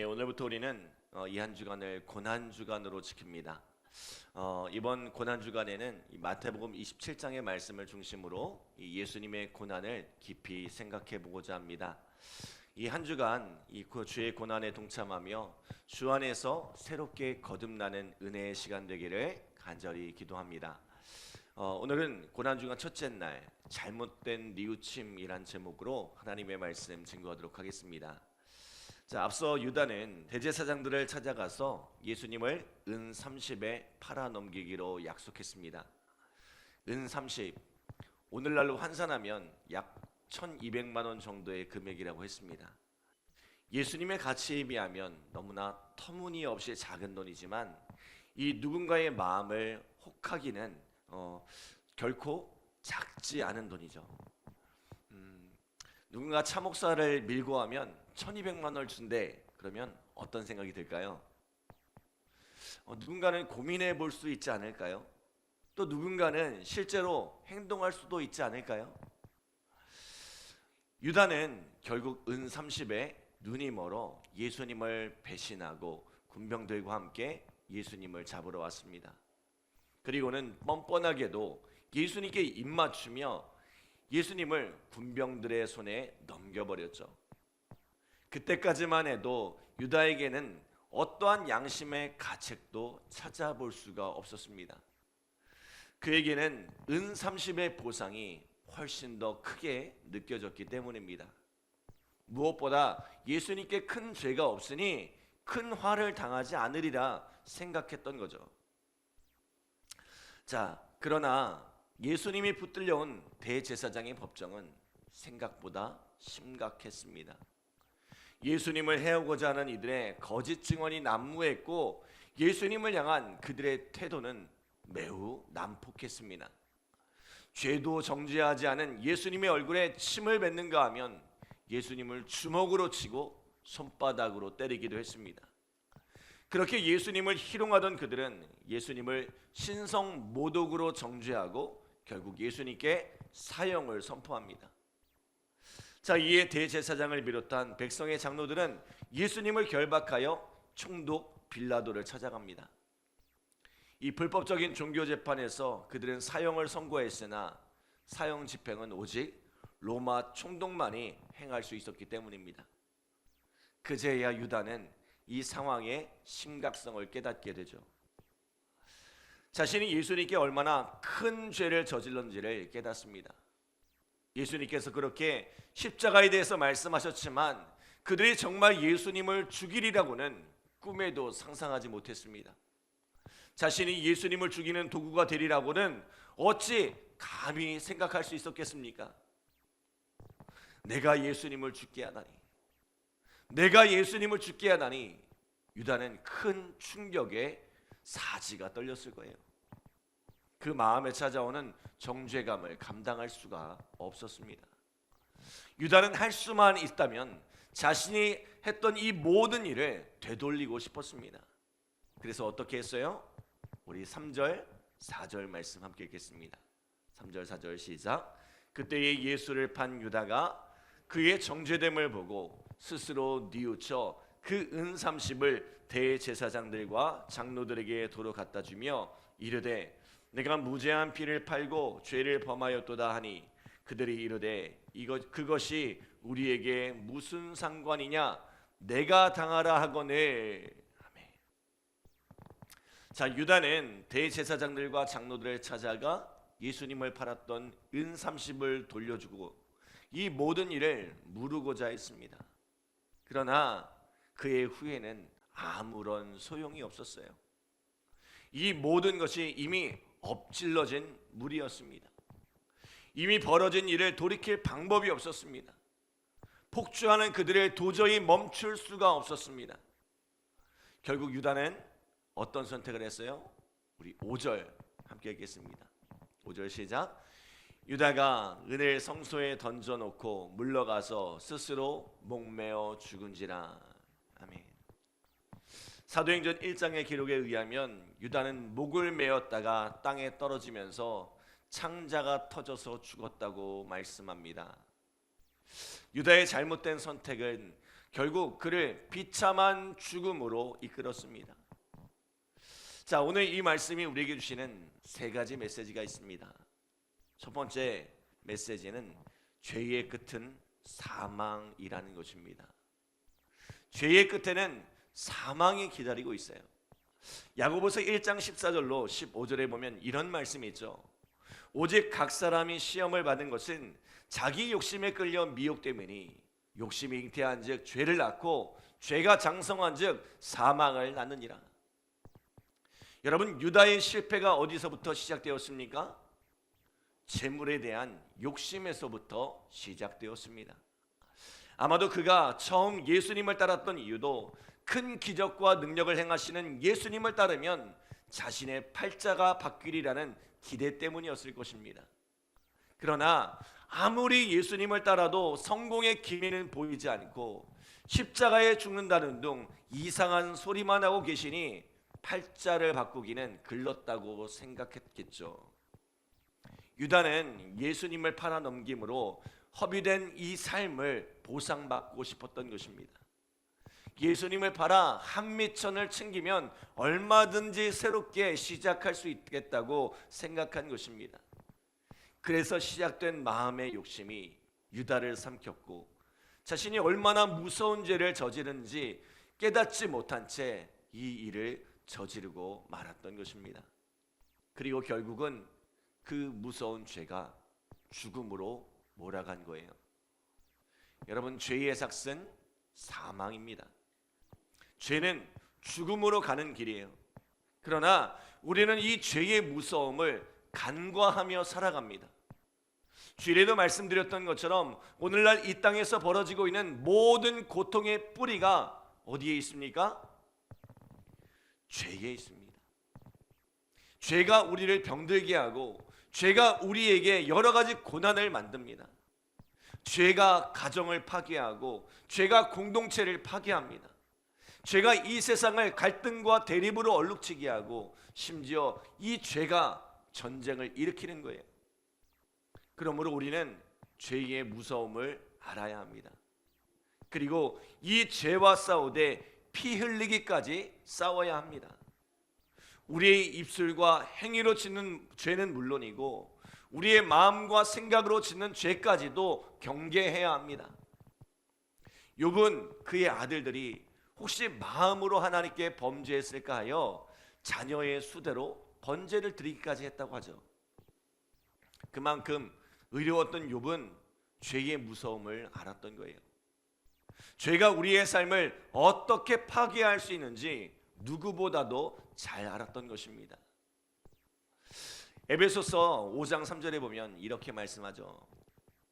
오늘부터 우리는 이 한 주간을 고난 주간으로 지킵니다. 이번 고난 주간에는 마태복음 27장의 말씀을 중심으로 이 예수님의 고난을 깊이 생각해 보고자 합니다. 이 한 주간 주의 고난에 동참하며 주 안에서 새롭게 거듭나는 은혜의 시간 되기를 간절히 기도합니다. 오늘은 고난 주간 첫째 날 잘못된 뉘우침이란 제목으로 하나님의 말씀 증거하도록 하겠습니다. 자, 앞서 유다는 대제사장들을 찾아가서 예수님을 은 30에 팔아 넘기기로 약속했습니다. 은 30, 오늘날로 환산하면 약 1200만 원 정도의 금액이라고 했습니다. 예수님의 가치에 비하면 너무나 터무니없이 작은 돈이지만 이 누군가의 마음을 혹하기는 결코 작지 않은 돈이죠. 누군가 차 목사를 밀고 하면 1200만 원을 준대. 그러면 어떤 생각이 들까요? 누군가는 고민해 볼 수 있지 않을까요? 또 누군가는 실제로 행동할 수도 있지 않을까요? 유다는 결국 은 30에 눈이 멀어 예수님을 배신하고 군병들과 함께 예수님을 잡으러 왔습니다. 그리고는 뻔뻔하게도 예수님께 입맞추며 예수님을 군병들의 손에 넘겨버렸죠. 그때까지만 해도 유다에게는 어떠한 양심의 가책도 찾아볼 수가 없었습니다. 그에게는 은 30의 보상이 훨씬 더 크게 느껴졌기 때문입니다. 무엇보다 예수님께 큰 죄가 없으니 큰 화를 당하지 않으리라 생각했던 거죠. 자, 그러나 예수님이 붙들려온 대제사장의 법정은 생각보다 심각했습니다. 예수님을 해오고자 하는 이들의 거짓 증언이 난무했고 예수님을 향한 그들의 태도는 매우 난폭했습니다. 죄도 정죄하지 않은 예수님의 얼굴에 침을 뱉는가 하면 예수님을 주먹으로 치고 손바닥으로 때리기도 했습니다. 그렇게 예수님을 희롱하던 그들은 예수님을 신성 모독으로 정죄하고 결국 예수님께 사형을 선포합니다. 자, 이에 대제사장을 비롯한 백성의 장로들은 예수님을 결박하여 총독 빌라도를 찾아갑니다. 이 불법적인 종교 재판에서 그들은 사형을 선고했으나 사형 집행은 오직 로마 총독만이 행할 수 있었기 때문입니다. 그제야 유다는 이 상황의 심각성을 깨닫게 되죠. 자신이 예수님께 얼마나 큰 죄를 저질렀는지를 깨닫습니다. 예수님께서 그렇게 십자가에 대해서 말씀하셨지만 그들이 정말 예수님을 죽이리라고는 꿈에도 상상하지 못했습니다. 자신이 예수님을 죽이는 도구가 되리라고는 어찌 감히 생각할 수 있었겠습니까? 내가 예수님을 죽게 하다니, 내가 예수님을 죽게 하다니. 유다는 큰 충격에 사지가 떨렸을 거예요. 그 마음에 찾아오는 정죄감을 감당할 수가 없었습니다. 유다는 할 수만 있다면 자신이 했던 이 모든 일을 되돌리고 싶었습니다. 그래서 어떻게 했어요? 우리 3절, 4절 말씀 함께 읽겠습니다. 3절, 4절 시작. 그때에 예수를 판 유다가 그의 정죄됨을 보고 스스로 뉘우쳐 그 은 30을 대제사장들과 장로들에게 도로 갖다 주며 이르되 내가 무죄한 피를 팔고 죄를 범하였도다 하니 그들이 이르되 그것이 우리에게 무슨 상관이냐, 내가 당하라 하거늘. 아멘. 자, 유다는 대제사장들과 장로들을 찾아가 예수님을 팔았던 은 30을 돌려주고 이 모든 일을 무르고자 했습니다. 그러나 그의 후회는 아무런 소용이 없었어요. 이 모든 것이 이미 엎질러진 물이었습니다. 이미 벌어진 일을 돌이킬 방법이 없었습니다. 폭주하는 그들을 도저히 멈출 수가 없었습니다. 결국 유다는 어떤 선택을 했어요? 우리 5절 함께 읽겠습니다. 5절 시작. 유다가 은을 성소에 던져놓고 물러가서 스스로 목매어 죽은지라. 아멘. 사도행전 1장의 기록에 의하면 유다는 목을 메었다가 땅에 떨어지면서 창자가 터져서 죽었다고 말씀합니다. 유다의 잘못된 선택은 결국 그를 비참한 죽음으로 이끌었습니다. 자, 오늘 이 말씀이 우리에게 주시는 세 가지 메시지가 있습니다. 첫 번째 메시지는 죄의 끝은 사망이라는 것입니다. 죄의 끝에는 사망이 기다리고 있어요. 야고보서 1장 14절로 15절에 보면 이런 말씀이 있죠. 오직 각 사람이 시험을 받은 것은 자기 욕심에 끌려 미혹되매니 욕심이 잉태한 즉 죄를 낳고 죄가 장성한 즉 사망을 낳느니라. 여러분, 유다의 실패가 어디서부터 시작되었습니까? 재물에 대한 욕심에서부터 시작되었습니다. 아마도 그가 처음 예수님을 따랐던 이유도 큰 기적과 능력을 행하시는 예수님을 따르면 자신의 팔자가 바뀌리라는 기대 때문이었을 것입니다. 그러나 아무리 예수님을 따라도 성공의 기미는 보이지 않고 십자가에 죽는다는 등 이상한 소리만 하고 계시니 팔자를 바꾸기는 글렀다고 생각했겠죠. 유다는 예수님을 팔아 넘김으로 허비된 이 삶을 보상받고 싶었던 것입니다. 예수님을 팔아 한미천을 챙기면 얼마든지 새롭게 시작할 수 있겠다고 생각한 것입니다. 그래서 시작된 마음의 욕심이 유다를 삼켰고 자신이 얼마나 무서운 죄를 저지른지 깨닫지 못한 채 이 일을 저지르고 말았던 것입니다. 그리고 결국은 그 무서운 죄가 죽음으로 몰아간 거예요. 여러분, 죄의 삭은 사망입니다. 죄는 죽음으로 가는 길이에요. 그러나 우리는 이 죄의 무서움을 간과하며 살아갑니다. 주일에도 말씀드렸던 것처럼 오늘날 이 땅에서 벌어지고 있는 모든 고통의 뿌리가 어디에 있습니까? 죄에 있습니다. 죄가 우리를 병들게 하고 죄가 우리에게 여러 가지 고난을 만듭니다. 죄가 가정을 파괴하고 죄가 공동체를 파괴합니다. 죄가 이 세상을 갈등과 대립으로 얼룩지게 하고 심지어 이 죄가 전쟁을 일으키는 거예요. 그러므로 우리는 죄의 무서움을 알아야 합니다. 그리고 이 죄와 싸우되 피 흘리기까지 싸워야 합니다. 우리의 입술과 행위로 짓는 죄는 물론이고 우리의 마음과 생각으로 짓는 죄까지도 경계해야 합니다. 욥은 그의 아들들이 혹시 마음으로 하나님께 범죄했을까 하여 자녀의 수대로 번제를 드리기까지 했다고 하죠. 그만큼 의로웠던 욥은 죄의 무서움을 알았던 거예요. 죄가 우리의 삶을 어떻게 파괴할 수 있는지 누구보다도 잘 알았던 것입니다. 에베소서 5장 3절에 보면 이렇게 말씀하죠.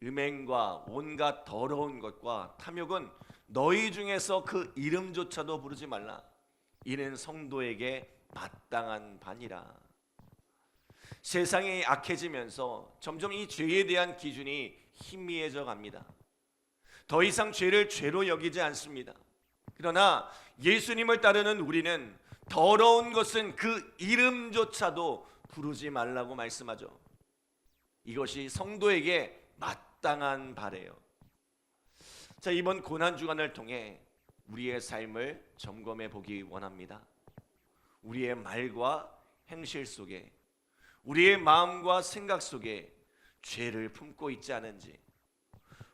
음행과 온갖 더러운 것과 탐욕은 너희 중에서 그 이름조차도 부르지 말라. 이는 성도에게 마땅한 바니라. 세상이 악해지면서 점점 이 죄에 대한 기준이 희미해져 갑니다. 더 이상 죄를 죄로 여기지 않습니다. 그러나 예수님을 따르는 우리는 더러운 것은 그 이름조차도 부르지 말라고 말씀하죠. 이것이 성도에게 마땅한 바래요. 자, 이번 고난주간을 통해 우리의 삶을 점검해 보기 원합니다. 우리의 말과 행실 속에, 우리의 마음과 생각 속에 죄를 품고 있지 않은지,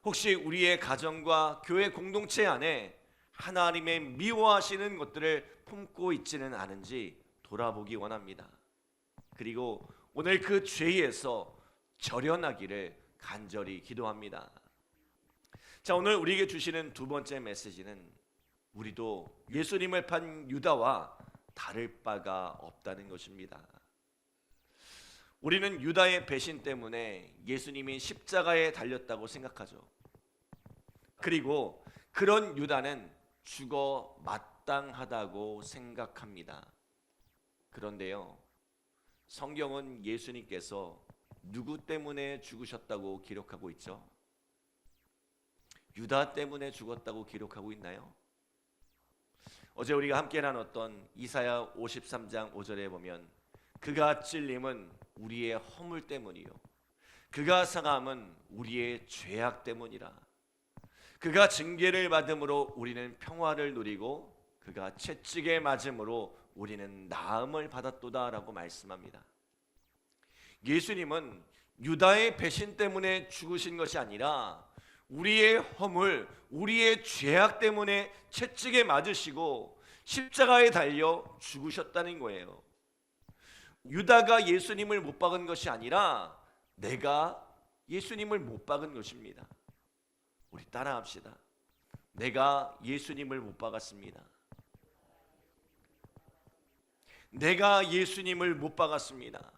혹시 우리의 가정과 교회 공동체 안에 하나님의 미워하시는 것들을 품고 있지는 않은지 돌아보기 원합니다. 그리고 오늘 그 죄에서 절연하기를 간절히 기도합니다. 자, 오늘 우리에게 주시는 두 번째 메시지는 우리도 예수님을 판 유다와 다를 바가 없다는 것입니다. 우리는 유다의 배신 때문에 예수님이 십자가에 달렸다고 생각하죠. 그리고 그런 유다는 죽어 마땅하다고 생각합니다. 그런데요, 성경은 예수님께서 누구 때문에 죽으셨다고 기록하고 있죠? 유다 때문에 죽었다고 기록하고 있나요? 어제 우리가 함께 나눴던 이사야 53장 5절에 보면 그가 찔림은 우리의 허물 때문이요 그가 상함은 우리의 죄악 때문이라. 그가 징계를 받음으로 우리는 평화를 누리고 그가 채찍에 맞음으로 우리는 나음을 받았도다라고 말씀합니다. 예수님은 유다의 배신 때문에 죽으신 것이 아니라 우리의 허물, 우리의 죄악 때문에 채찍에 맞으시고 십자가에 달려 죽으셨다는 거예요. 유다가 예수님을 못 박은 것이 아니라 내가 예수님을 못 박은 것입니다. 우리 따라합시다. 내가 예수님을 못 박았습니다. 내가 예수님을 못 박았습니다.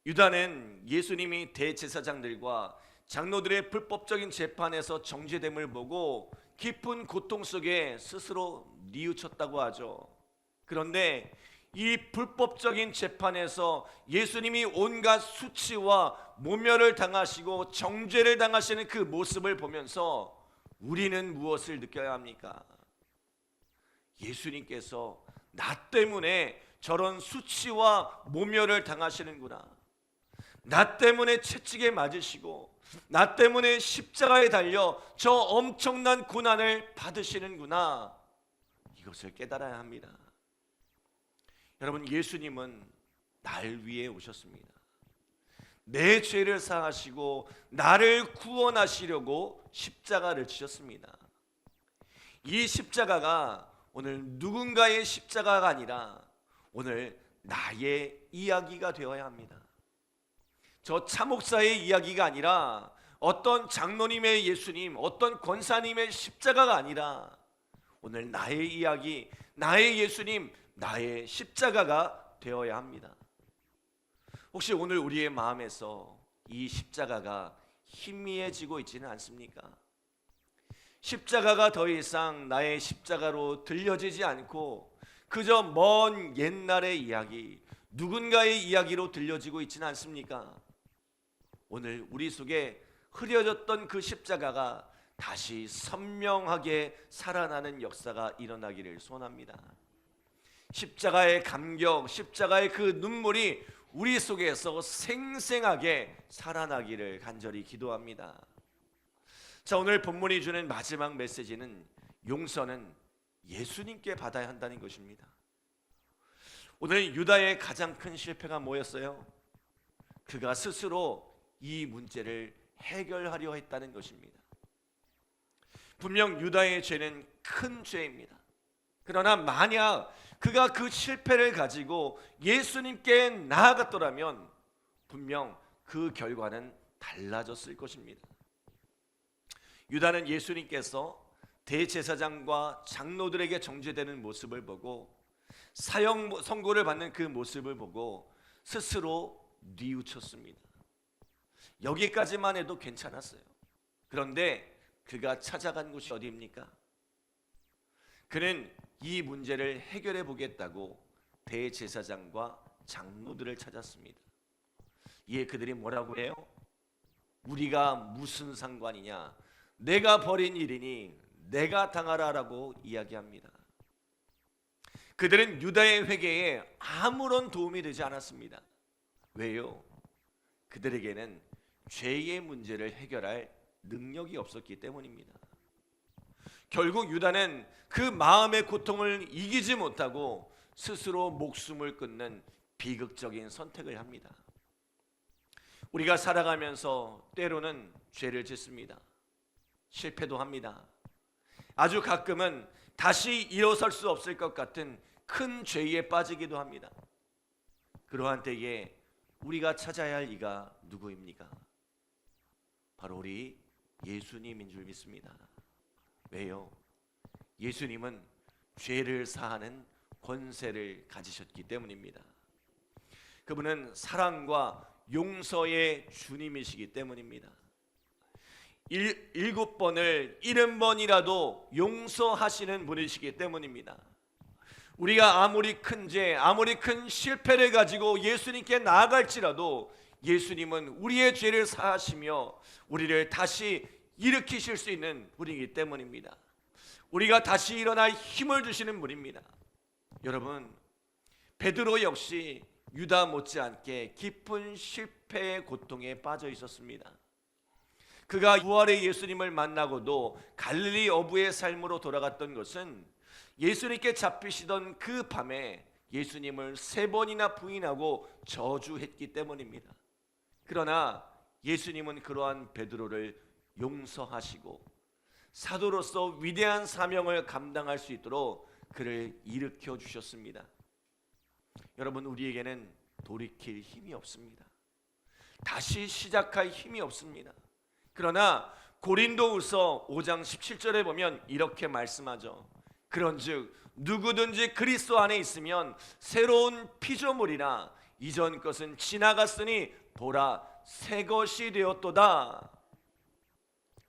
유다는 예수님이 대제사장들과 장로들의 불법적인 재판에서 정죄됨을 보고 깊은 고통 속에 스스로 뉘우쳤다고 하죠. 그런데 이 불법적인 재판에서 예수님이 온갖 수치와 모멸을 당하시고 정죄를 당하시는 그 모습을 보면서 우리는 무엇을 느껴야 합니까? 예수님께서 나 때문에 저런 수치와 모멸을 당하시는구나. 나 때문에 채찍에 맞으시고 나 때문에 십자가에 달려 저 엄청난 고난을 받으시는구나. 이것을 깨달아야 합니다. 여러분, 예수님은 날 위해 오셨습니다. 내 죄를 사하시고 나를 구원하시려고 십자가를 지셨습니다. 이 십자가가 오늘 누군가의 십자가가 아니라 오늘 나의 이야기가 되어야 합니다. 저 차목사의 이야기가 아니라 어떤 장로님의 예수님, 어떤 권사님의 십자가가 아니라 오늘 나의 이야기, 나의 예수님, 나의 십자가가 되어야 합니다. 혹시 오늘 우리의 마음에서 이 십자가가 희미해지고 있지는 않습니까? 십자가가 더 이상 나의 십자가로 들려지지 않고 그저 먼 옛날의 이야기, 누군가의 이야기로 들려지고 있지는 않습니까? 오늘 우리 속에 흐려졌던 그 십자가가 다시 선명하게 살아나는 역사가 일어나기를 소원합니다. 십자가의 감격, 십자가의 그 눈물이 우리 속에서 생생하게 살아나기를 간절히 기도합니다. 자, 오늘 본문이 주는 마지막 메시지는 용서는 예수님께 받아야 한다는 것입니다. 오늘 유다의 가장 큰 실패가 뭐였어요? 그가 스스로 이 문제를 해결하려 했다는 것입니다. 분명 유다의 죄는 큰 죄입니다. 그러나 만약 그가 그 실패를 가지고 예수님께 나아갔더라면 분명 그 결과는 달라졌을 것입니다. 유다는 예수님께서 대제사장과 장로들에게 정죄되는 모습을 보고 사형 선고를 받는 그 모습을 보고 스스로 뉘우쳤습니다. 여기까지만 해도 괜찮았어요. 그런데 그가 찾아간 곳이 어디입니까? 그는 이 문제를 해결해 보겠다고 대제사장과 장로들을 찾았습니다. 이에 그들이 뭐라고 해요? 우리가 무슨 상관이냐? 내가 벌인 일이니 내가 당하라라고 이야기합니다. 그들은 유다의 회개에 아무런 도움이 되지 않았습니다. 왜요? 그들에게는 죄의 문제를 해결할 능력이 없었기 때문입니다. 결국 유다는 그 마음의 고통을 이기지 못하고 스스로 목숨을 끊는 비극적인 선택을 합니다. 우리가 살아가면서 때로는 죄를 짓습니다. 실패도 합니다. 아주 가끔은 다시 일어설 수 없을 것 같은 큰 죄에 빠지기도 합니다. 그러한 때에 우리가 찾아야 할 이가 누구입니까? 바로 우리 예수님인 줄 믿습니다. 왜요? 예수님은 죄를 사하는 권세를 가지셨기 때문입니다. 그분은 사랑과 용서의 주님이시기 때문입니다. 7번을 70번이라도 용서하시는 분이시기 때문입니다. 우리가 아무리 큰 죄, 아무리 큰 실패를 가지고 예수님께 나아갈지라도 예수님은 우리의 죄를 사하시며 우리를 다시 일으키실 수 있는 분이기 때문입니다. 우리가 다시 일어날 힘을 주시는 분입니다. 여러분, 베드로 역시 유다 못지않게 깊은 실패의 고통에 빠져 있었습니다. 그가 부활의 예수님을 만나고도 갈릴리 어부의 삶으로 돌아갔던 것은 예수님께 잡히시던 그 밤에 예수님을 3번이나 부인하고 저주했기 때문입니다. 그러나 예수님은 그러한 베드로를 용서하시고 사도로서 위대한 사명을 감당할 수 있도록 그를 일으켜 주셨습니다. 여러분, 우리에게는 돌이킬 힘이 없습니다. 다시 시작할 힘이 없습니다. 그러나 고린도후서 5장 17절에 보면 이렇게 말씀하죠. 그런즉 누구든지 그리스도 안에 있으면 새로운 피조물이라 이전 것은 지나갔으니 보라 새 것이 되었도다.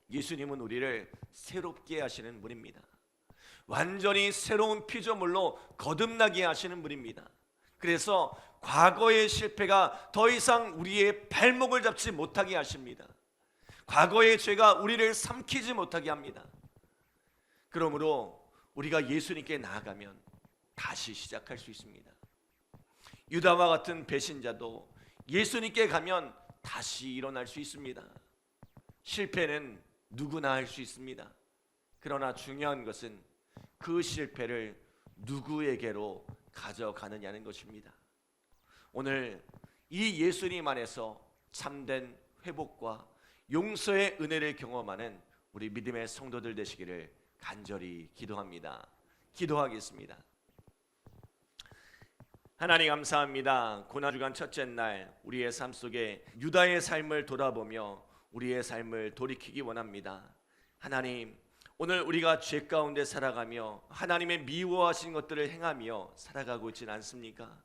예수님은 우리를 새롭게 하시는 분입니다. 완전히 새로운 피조물로 거듭나게 하시는 분입니다. 그래서 과거의 실패가 더 이상 우리의 발목을 잡지 못하게 하십니다. 과거의 죄가 우리를 삼키지 못하게 합니다. 그러므로 우리가 예수님께 나아가면 다시 시작할 수 있습니다. 유다와 같은 배신자도 예수님께 가면 다시 일어날 수 있습니다. 실패는 누구나 할 수 있습니다. 그러나 중요한 것은 그 실패를 누구에게로 가져가느냐는 것입니다. 오늘 이 예수님 안에서 참된 회복과 용서의 은혜를 경험하는 우리 믿음의 성도들 되시기를 간절히 기도합니다. 기도하겠습니다. 하나님 감사합니다. 고난주간 첫째 날 우리의 삶 속에 유다의 삶을 돌아보며 우리의 삶을 돌이키기 원합니다. 하나님, 오늘 우리가 죄 가운데 살아가며 하나님의 미워하신 것들을 행하며 살아가고 있지는 않습니까?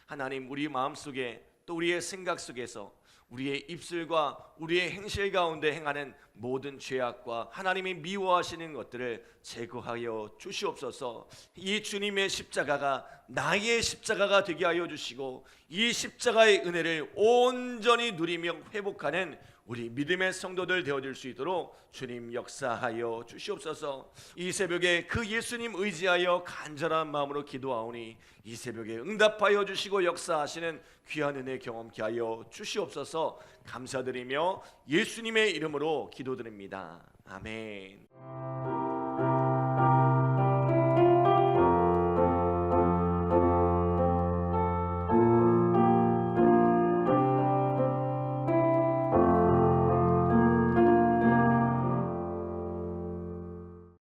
하나님, 우리 마음속에 또 우리의 생각 속에서 우리의 입술과 우리의 행실 가운데 행하는 모든 죄악과 하나님이 미워하시는 것들을 제거하여 주시옵소서. 이 주님의 십자가가 나의 십자가가 되게 하여 주시고 이 십자가의 은혜를 온전히 누리며 회복하는 우리 믿음의 성도들 되어질 수 있도록 주님 역사하여 주시옵소서. 이 새벽에 그 예수님 의지하여 간절한 마음으로 기도하오니 이 새벽에 응답하여 주시고 역사하시는 귀한 은혜 경험케 하여 주시옵소서. 감사드리며 예수님의 이름으로 기도드립니다. 아멘.